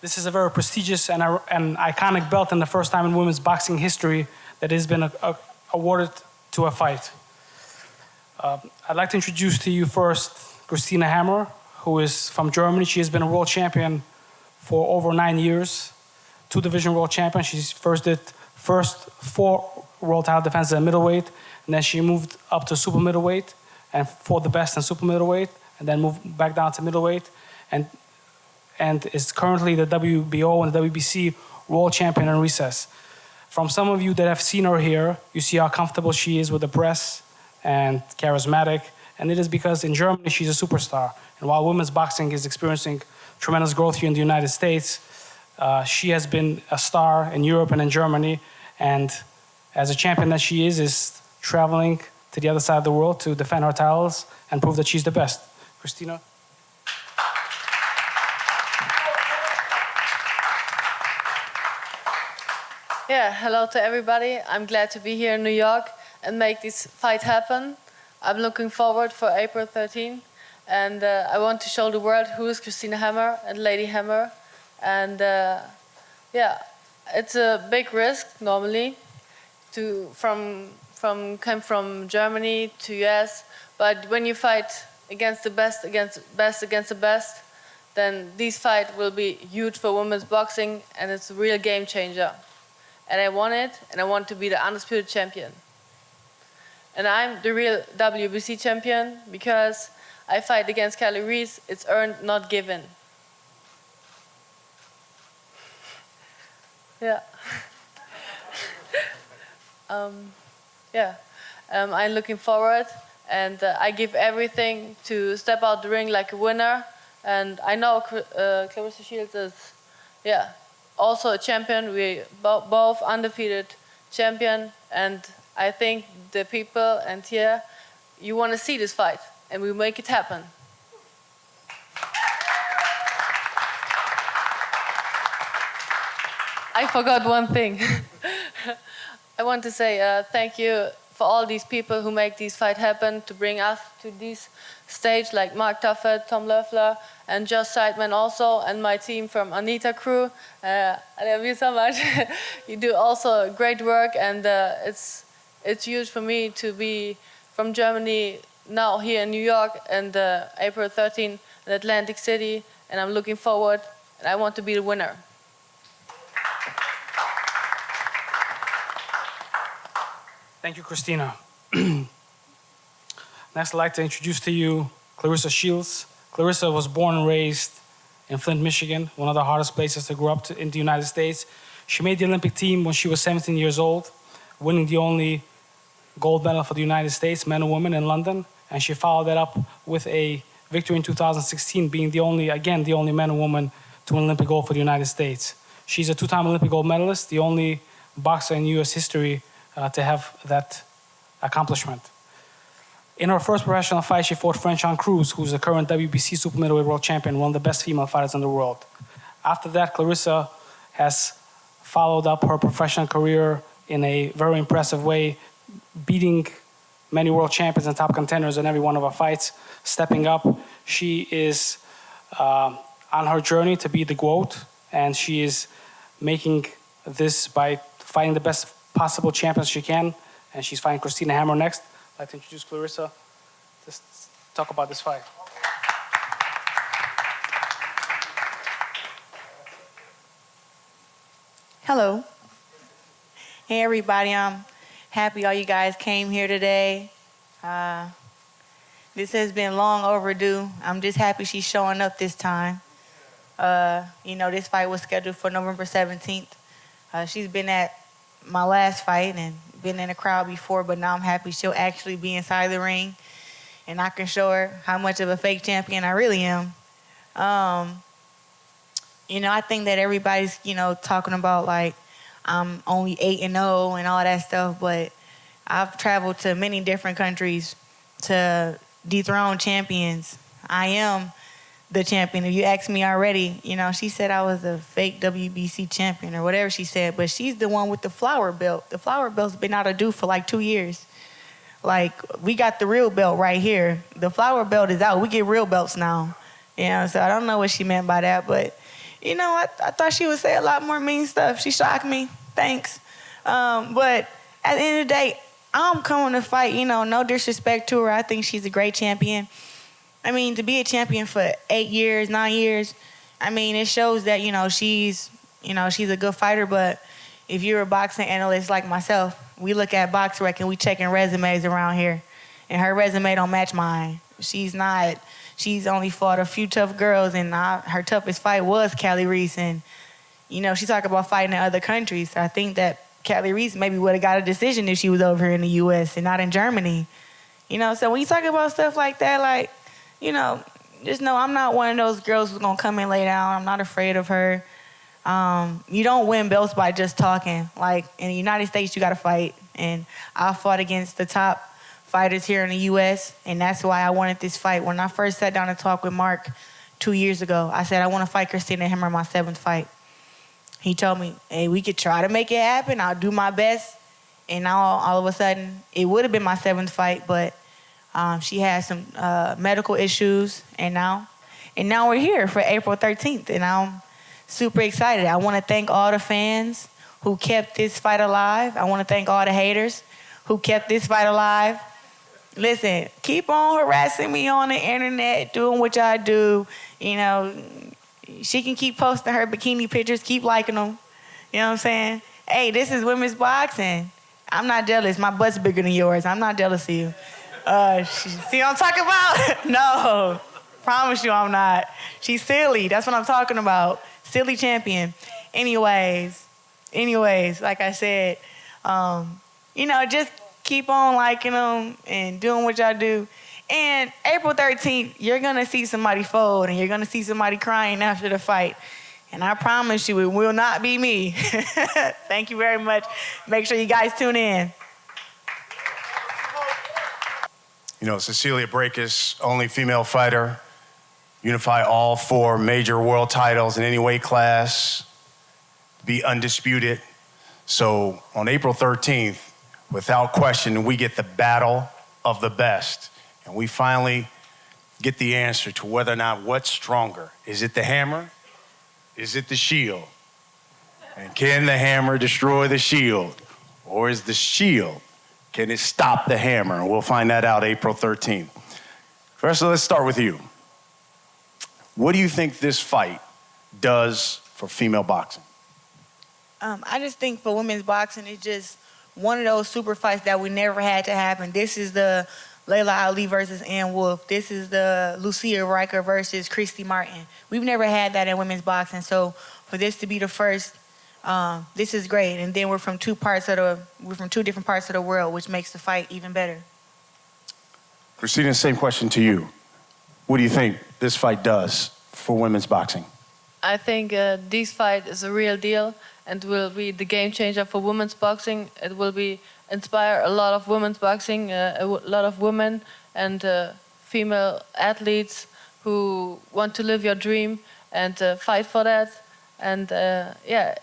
This is a very prestigious and iconic belt, and the first time in women's boxing history that has been awarded to a fight. I'd like to introduce to you first Christina Hammer, who is from Germany. She has been a world champion for over 9 years, 2-division world champion. She first did 4 world title defenses at middleweight, and then she moved up to super middleweight and fought the best in super middleweight, and then moved back down to middleweight, and is currently the WBO and the WBC world champion in recess. From some of you that have seen her here, you see how comfortable she is with the press and charismatic, and it is because in Germany she's a superstar. And while women's boxing is experiencing tremendous growth here in the United States, she has been a star in Europe and in Germany, and as a champion that she is traveling to the other side of the world to defend her titles and prove that she's the best. Christina? Yeah, hello to everybody. I'm glad to be here in New York and make this fight happen. I'm looking forward for April 13, and I want to show the world who is Christina Hammer and Lady Hammer. And yeah, it's a big risk normally to come from Germany to US, but when you fight against the best against the best, then this fight will be huge for women's boxing, and it's a real game changer. And I want it, and I want to be the undisputed champion. And I'm the real WBC champion because I fight against Claressa. It's earned, not given. Yeah. I'm looking forward, and I give everything to step out the ring like a winner. And I know Claressa Shields is, also a champion. We both undefeated champion, and I think the people and here, you want to see this fight, and we make it happen. I forgot one thing. I want to say thank you for all these people who make this fight happen, to bring us to this stage, like Mark Tuffet, Tom Loeffler, and Josh Seidman also, and my team from Anita Crew. I love you so much. You do also great work, and it's huge for me to be from Germany now here in New York, and April 13 in Atlantic City, and I'm looking forward, and I want to be the winner. Thank you, Christina. Next, I'd like to introduce to you Claressa Shields. Claressa was born and raised in Flint, Michigan, one of the hardest places to grow up in the United States. She made the Olympic team when she was 17 years old, winning the only gold medal for the United States, men and women, in London. And she followed that up with a victory in 2016, being the only man and woman to win Olympic gold for the United States. She's a 2-time Olympic gold medalist, the only boxer in U.S. history to have that accomplishment. In her first professional fight, she fought Franchon Cruz, who's the current WBC super middleweight world champion, one of the best female fighters in the world. After that, Claressa has followed up her professional career in a very impressive way, beating many world champions and top contenders in every one of her fights, stepping up. She is on her journey to be the GOAT, and she is making this by fighting the best possible champions she can, and she's fighting Christina Hammer next. I'd like to introduce Claressa to talk about this fight. Hello. Hey, everybody. I'm happy all you guys came here today. This has been long overdue. I'm just happy she's showing up this time. This fight was scheduled for November 17th. She's been at my last fight and been in the crowd before, but now I'm happy she'll actually be inside the ring, and I can show her how much of a fake champion I really am. I think that everybody's, talking about like I'm only 8-0 and all that stuff, but I've traveled to many different countries to dethrone champions. I am the champion. If you ask me already, she said I was a fake WBC champion or whatever she said, but she's the one with the flower belt. The flower belt's been out of due for like 2 years. Like, we got the real belt right here. The flower belt is out. We get real belts now. So I don't know what she meant by that, but you know, I thought she would say a lot more mean stuff. She shocked me. Thanks. But at the end of the day, I'm coming to fight, you know, no disrespect to her. I think she's a great champion. I mean, to be a champion for 8 years, 9 years, I mean, it shows that, she's a good fighter. But if you're a boxing analyst like myself, we look at BoxRec and we checking resumes around here. And her resume don't match mine. She's only fought a few tough girls, and her toughest fight was Claressa. And, she talk about fighting in other countries. So I think that Claressa maybe would have got a decision if she was over here in the U.S. and not in Germany. So when you talk about stuff like that, like, just know I'm not one of those girls who's going to come and lay down. I'm not afraid of her. You don't win belts by just talking. Like, in the United States, you got to fight. And I fought against the top fighters here in the U.S., and that's why I wanted this fight. When I first sat down and talked with Mark 2 years ago, I said, I want to fight Christina Hammer my 7th fight. He told me, hey, we could try to make it happen. I'll do my best. And now, all of a sudden, it would have been my 7th fight, but she had some medical issues, and now we're here for April 13th, and I'm super excited. I want to thank all the fans who kept this fight alive. I want to thank all the haters who kept this fight alive. Listen, keep on harassing me on the internet, doing what y'all do. She can keep posting her bikini pictures, keep liking them. You know what I'm saying? Hey, this is women's boxing. I'm not jealous. My butt's bigger than yours. I'm not jealous of you. See what I'm talking about? No, promise you I'm not. She's silly. That's what I'm talking about. Silly champion. Anyways, like I said, just keep on liking them and doing what y'all do. And April 13th, you're going to see somebody fold, and you're going to see somebody crying after the fight. And I promise you, it will not be me. Thank you very much. Make sure you guys tune in. Cecilia Brækhus, only female fighter, unify all 4 major world titles in any weight class, be undisputed. So on April 13th, without question, we get the battle of the best. And we finally get the answer to whether or not what's stronger. Is it the hammer? Is it the shield? And can the hammer destroy the shield? Or is the shield, can it stop the hammer? And we'll find that out April 13th. First, let's start with you. What do you think this fight does for female boxing? I just think for women's boxing, it's just one of those super fights that we never had to happen. This is the Layla Ali versus Ann Wolfe. This is the Lucia Riker versus Christy Martin. We've never had that in women's boxing. So for this to be the first, this is great. And then we're from two different parts of the world, which makes the fight even better. Christina, same question to you. What do you think this fight does for women's boxing? I think this fight is a real deal and will be the game changer for women's boxing. It will inspire a lot of women's boxing, a lot of women and female athletes who want to live your dream and fight for that. And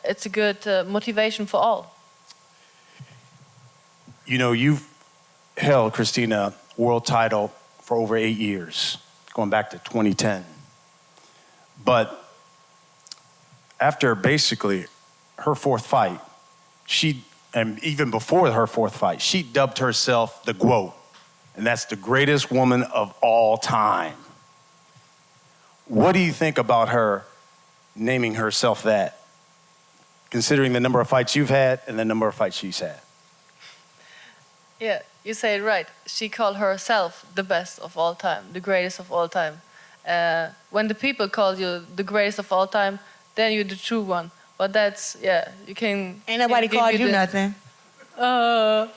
it's a good motivation for all. You've held, Christina, world title for over 8 years, going back to 2010. But after basically her 4th fight, and even before her 4th fight, she dubbed herself the GOAT, and that's the greatest woman of all time. What do you think about her naming herself that, considering the number of fights you've had and the number of fights she's had? Yeah, you say it right. She called herself the best of all time, the greatest of all time. When the people call you the greatest of all time, then you're the true one. But that's, you can... Ain't nobody called you nothing. But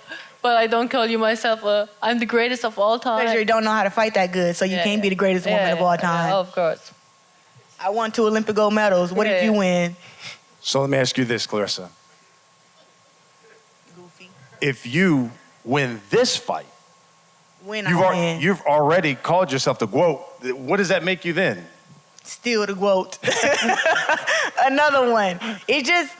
I don't call you myself, I'm the greatest of all time. Because you don't know how to fight that good, so you can't be the greatest woman of all time. Of course. I won 2 Olympic gold medals. What did you win? So let me ask you this, Claressa. Goofy. If you win this fight, you've already called yourself the GOAT. What does that make you then? Still the GOAT. Another one. It just,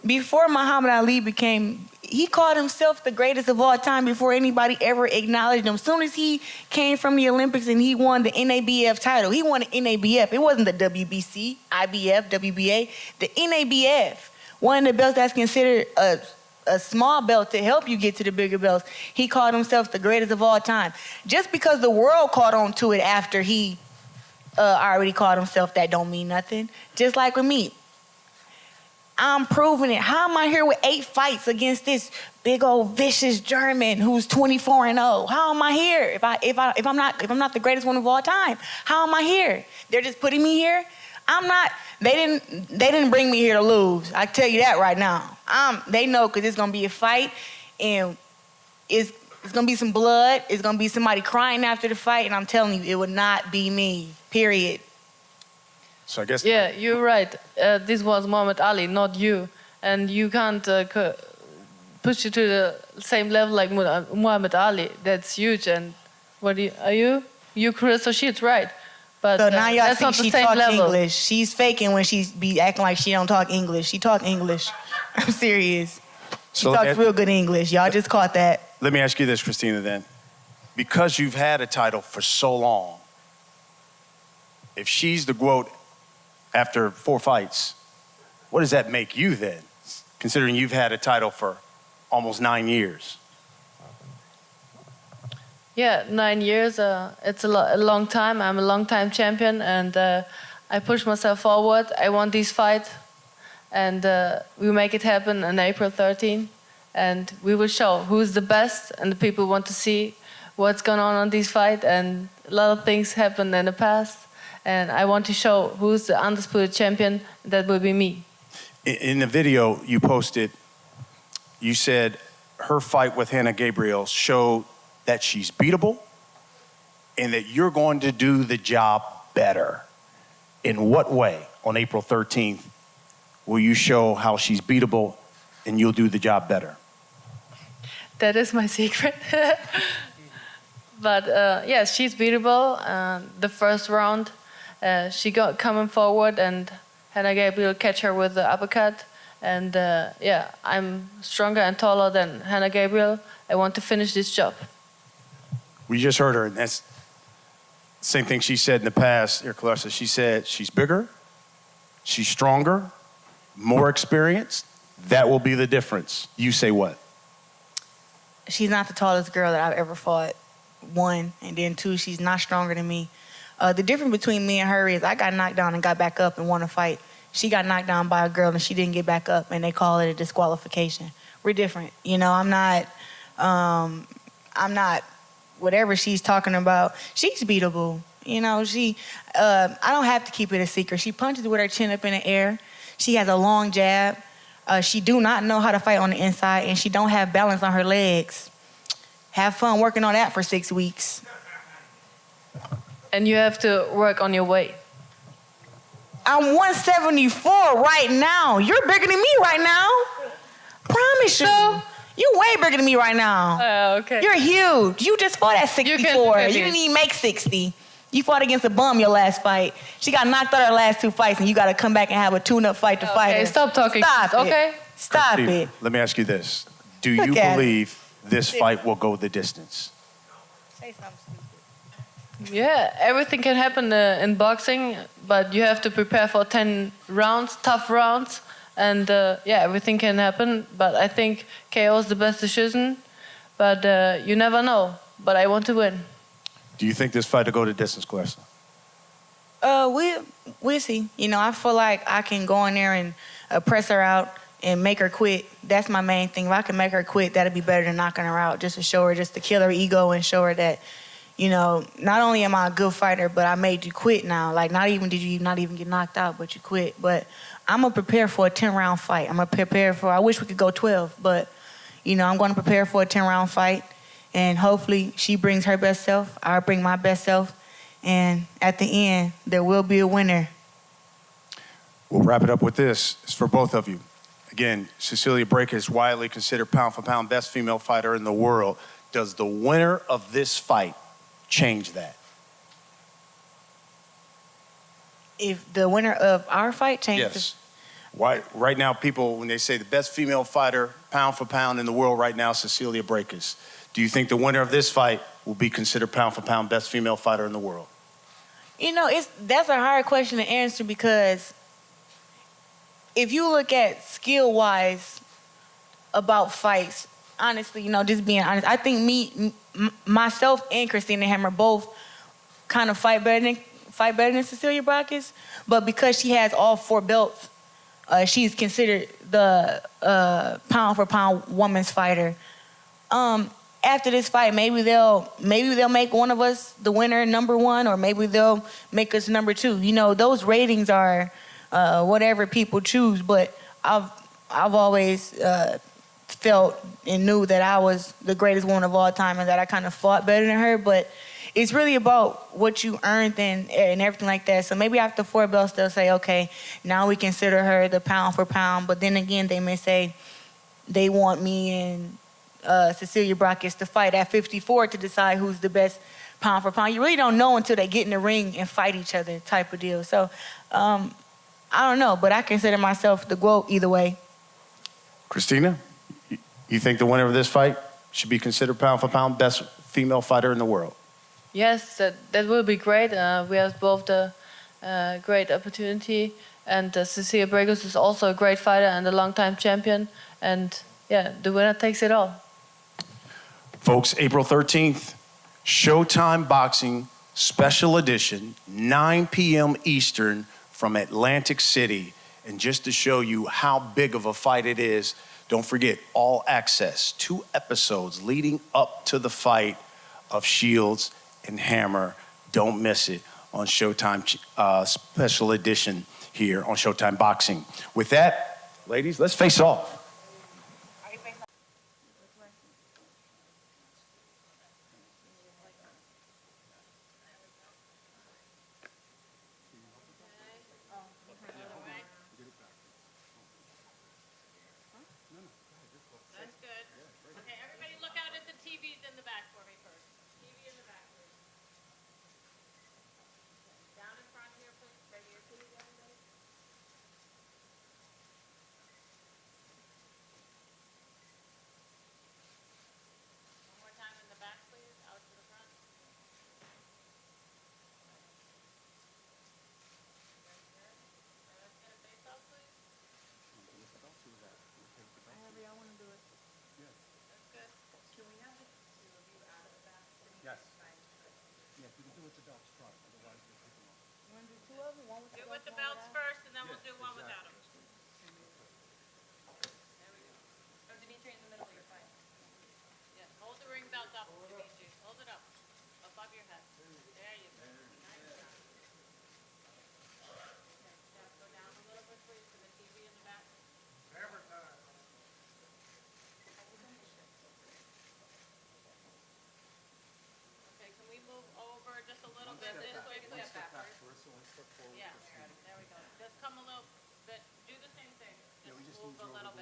before Muhammad Ali became he called himself the greatest of all time before anybody ever acknowledged him. As soon as he came from the Olympics and he won the NABF title, he won the NABF. It wasn't the WBC, IBF, WBA, the NABF. One of the belts that's considered a small belt to help you get to the bigger belts. He called himself the greatest of all time. Just because the world caught on to it after he already called himself that don't mean nothing. Just like with me. I'm proving it. How am I here with 8 fights against this big old vicious German who's 24-0? How am I here if I'm not the greatest one of all time? How am I here? They're just putting me here. I'm not. They didn't bring me here to lose. I tell you that right now. They know because it's gonna be a fight, and it's gonna be some blood. It's gonna be somebody crying after the fight, and I'm telling you, it would not be me. Period. So I guess... Yeah, you're right. This was Muhammad Ali, not you. And you can't push you to the same level like Muhammad Ali. That's huge. And what are you? You Claressa Shields, right? But So now y'all that's see not the she same talk level. English. She's faking when she be acting like she don't talk English. She talk English. I'm serious. She So talks real good English. Y'all just caught that. Let me ask you this, Christina, then. Because you've had a title for so long, if she's the GOAT after 4 fights, what does that make you then, considering you've had a title for almost 9 years? Yeah, 9 years. It's a long time. I'm a long-time champion, and I push myself forward. I want this fight, and we make it happen on April 13. And we will show who's the best, and the people want to see what's going on this fight. And a lot of things happened in the past, and I want to show who's the undisputed champion. That will be me. In the video you posted, you said her fight with Hannah Gabriel showed that she's beatable and that you're going to do the job better. In what way, on April 13th, will you show how she's beatable and you'll do the job better? That is my secret. But yes, she's beatable. The first round, she got coming forward, and Hannah Gabriel catch her with the uppercut. And yeah, I'm stronger and taller than Hannah Gabriel. I want to finish this job. We just heard her, and that's the same thing she said in the past, here, Claressa. She said she's bigger, she's stronger, more experienced. That will be the difference. You say what? She's not the tallest girl that I've ever fought. 1, and then 2, she's not stronger than me. The difference between me and her is I got knocked down and got back up and won a fight. She got knocked down by a girl and she didn't get back up, and they call it a disqualification. We're different. You know, I'm not whatever she's talking about. She's beatable. You know, I don't have to keep it a secret. She punches with her chin up in the air. She has a long jab. She do not know how to fight on the inside, and she don't have balance on her legs. Have fun working on that for 6 weeks. And you have to work on your weight. I'm 174 right now. You're bigger than me right now. Promise you. You're way bigger than me right now. Okay. You're huge. You just fought at 64. You you didn't even make 60. You fought against a bum your last fight. She got knocked out her last 2 fights, and you got to come back and have a tune-up fight to fight her. Okay, stop talking. Stop it. Okay? Stop Steve, it. let me ask you this. Do you Look at believe this fight will go the distance? Say something stupid. Yeah, everything can happen in boxing, but you have to prepare for 10 rounds, tough rounds, and yeah, everything can happen. But I think KO is the best decision, but you never know. But I want to win. Do you think this fight will go the distance, Claressa? We'll see. You know, I feel like I can go in there and press her out and make her quit. That's my main thing. If I can make her quit, that'd be better than knocking her out, just to show her, just to kill her ego and show her that, you know, not only am I a good fighter, but I made you quit now. Like, not even did you not even get knocked out, but you quit. But I'm going to prepare for a 10-round fight. I'm going to prepare for, I wish we could go 12, but, you know, I'm going to prepare for a 10-round fight. And hopefully she brings her best self, I'll bring my best self. And at the end, there will be a winner. We'll wrap it up with this. It's for both of you. Again, Cecilia Brækhus is widely considered pound-for-pound best female fighter in the world. Does the winner of this fight change that? If the winner of our fight changes, Why, right now, people, when they say the best female fighter, pound for pound in the world right now, Cecilia Brækhus. Do you think the winner of this fight will be considered pound for pound best female fighter in the world? You know, that's a hard question to answer because if you look at skill-wise about fights, honestly, you know, just being honest, I think myself and Christina Hammer both kind of fight better than Cecilia Brækhus, but because she has all 4 belts, she's considered the pound for pound women's fighter. After this fight, maybe they'll make one of us the winner, number 1, or maybe they'll make us number 2. You know, those ratings are whatever people choose. But I've always felt and knew that I was the greatest woman of all time and that I kind of fought better than her. But it's really about what you earned and everything like that. So maybe after 4 belts, they'll say, okay, now we consider her the pound for pound. But then again, they may say they want me and Cecilia Brækhus to fight at 54 to decide who's the best pound for pound. You really don't know until they get in the ring and fight each other type of deal. So I don't know, but I consider myself the GOAT either way. Christina, you think the winner of this fight should be considered pound for pound best female fighter in the world? Yes, that will be great. We have both the great opportunity, and Cecilia Brækhus is also a great fighter and a long-time champion. And yeah, the winner takes it all. Folks, April 13th, Showtime Boxing Special Edition, 9 p.m. Eastern from Atlantic City. And just to show you how big of a fight it is, don't forget, all access, 2 episodes leading up to the fight of Shields and Hammer. Don't miss it on Showtime Special Edition here on Showtime Boxing. With that, ladies, let's face off. That's good. Okay, everybody look out at the TVs in the back for me first. TV in the back, please. Down in front here, please. Right here, please, everybody. One more time in the back, please. Out to the front. Very good. Now let's get a face off, please. However y'all want to do it. That's good. Can we have the 2 of you out of the back? Yes. You want to do 2 of them? One with Do the with the belt, belts one without? first, and then we'll do one without them. There we go. Oh, Dimitri, in the middle of your fight. Yeah, hold the ring belt up, Dimitri. Hold it up, above your head. There you go. Nice job. Okay, Jeff, go down a little bit, please, to the TV in the back. Okay, can we move over just a little bit this way, please? Yeah, there we go. Just come a little bit, do the same thing. Just move a little